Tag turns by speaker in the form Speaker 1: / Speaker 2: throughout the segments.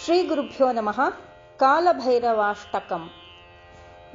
Speaker 1: श्रीगुरुभ्यो नमः। कालभैरवाष्टकम्।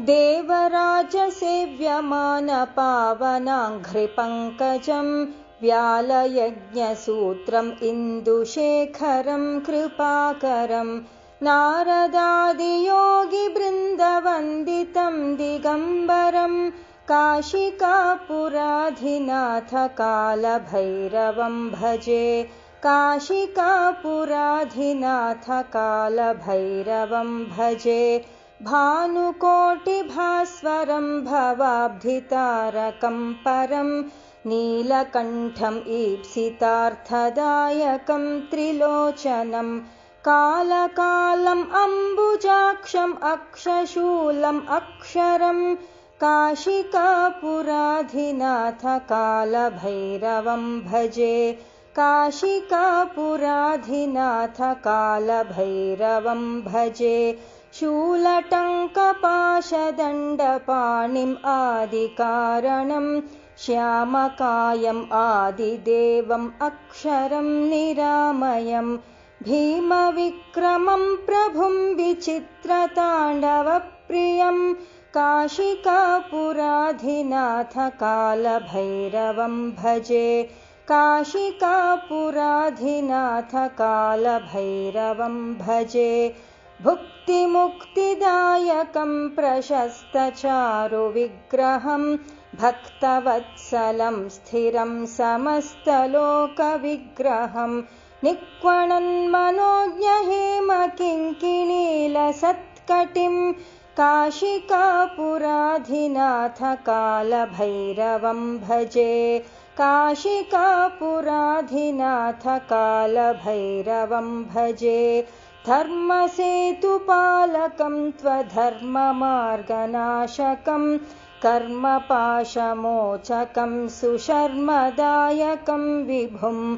Speaker 1: देवराजसेव्यमानपावनाङ्घ्रिपङ्कजं व्यालयज्ञसूत्रम् इन्दुशेखरं कृपाकरं नारदादियोगिवृन्दवन्दितं दिगम्बरं काशिकापुराधिनाथ कालभैरवं भजे। काशिकापुराधिनाथ कालभैरवं भजे। भानुकोटिभास्वरं भवाब्धितारकं परं नीलकण्ठम् ईप्सितार्थदायकं त्रिलोचनं कालकालम् अम्बुजाक्षम् अक्षशूलम् अक्षरं काशिकापुराधिनाथ कालभैरवं भजे। काशिकापुराधिनाथ कालभैरवं भजे। शूलटङ्कपाशदण्डपाणिम् आदिकारणं श्यामकायम् आदिदेवम् अक्षरं निरामयं भीमविक्रमं प्रभुं विचित्रताण्डवप्रियं काशिकापुराधिनाथ कालभैरवं भजे। काशिकापुराधिनाथ कालभैरवं भजे। भुक्तिमुक्तिदायकं प्रशस्तचारुविग्रहं भक्तवत्सलं स्थिरं समस्तलोकविग्रहं निक्वणन्मनोज्ञहेमकिङ्किणीलसत्कटिं काशिकापुराधिनाथ कालभैरवं भजे। काशिकापुराधिनाथ कालभैरवं भजे। धर्मसेतुपालकं त्वधर्ममार्गनाशकं कर्मपाशमोचकं सुशर्मदायकं विभुं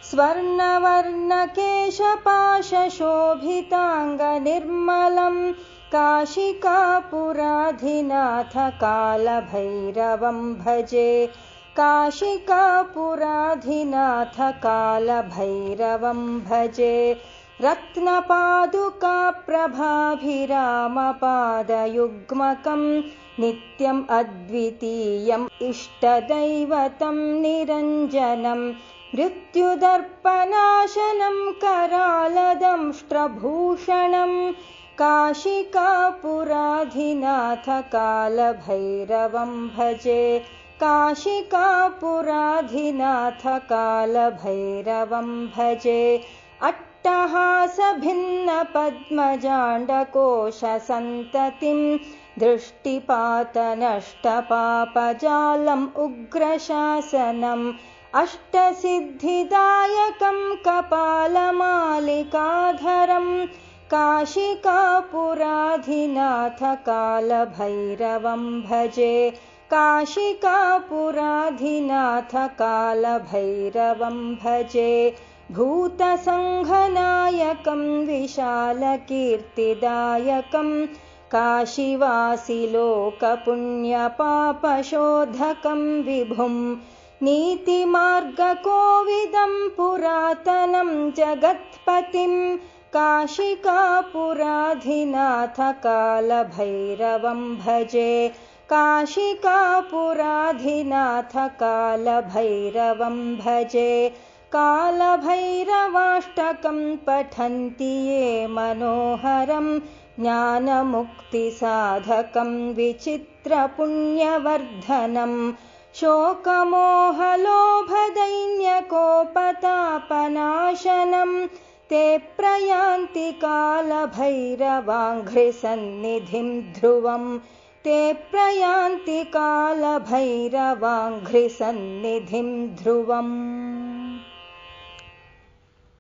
Speaker 1: स्वर्णवर्णकेशपाशशोभिताङ्गनिर्मलं काशिकापुराधिनाथ कालभैरवं भजे। काशिकापुराधिनाथ कालभैरवं भजे। रत्नपादुकाप्रभाभिरामपादयुग्मकं नित्यम् अद्वितीयम् इष्टदैवतं निरञ्जनं मृत्युदर्पनाशनं करालदंष्ट्रभूषणं काशिकापुराधिनाथ कालभैरवं भजे। काशिकापुराधिनाथ कालभैरवं भजे। अट्टहासभिन्नपद्मजाण्डकोशसन्ततिं दृष्टिपातनष्टपापजालम् उग्रशासनम् अष्टसिद्धिदायकं कपालमालिकाधरं काशिकापुराधिनाथ कालभैरवं भजे। काशिकापुराधिनाथ कालभैरवं भजे। भूतसङ्घनायकं विशालकीर्तिदायकं काशीवासिलोकपुण्यपापशोधकं विभुं नीतिमार्गकोविदं पुरातनं जगत्पतिं काशिकापुराधिनाथ कालभैरवं भजे। काशिकापुराधिनाथ कालभैरवं भजे। कालभैरवाष्टकं पठन्ति ये मनोहरं ज्ञानमुक्तिसाधकं विचित्रपुण्यवर्धनं शोकमोहलोभदैन्यकोपतापनाशनं ते प्रयान्ति कालभैरवाङ्घ्रिसन्निधिं ध्रुवं ते प्रयान्ति कालभैरवाङ्घ्रिसन्निधिं ध्रुवम्।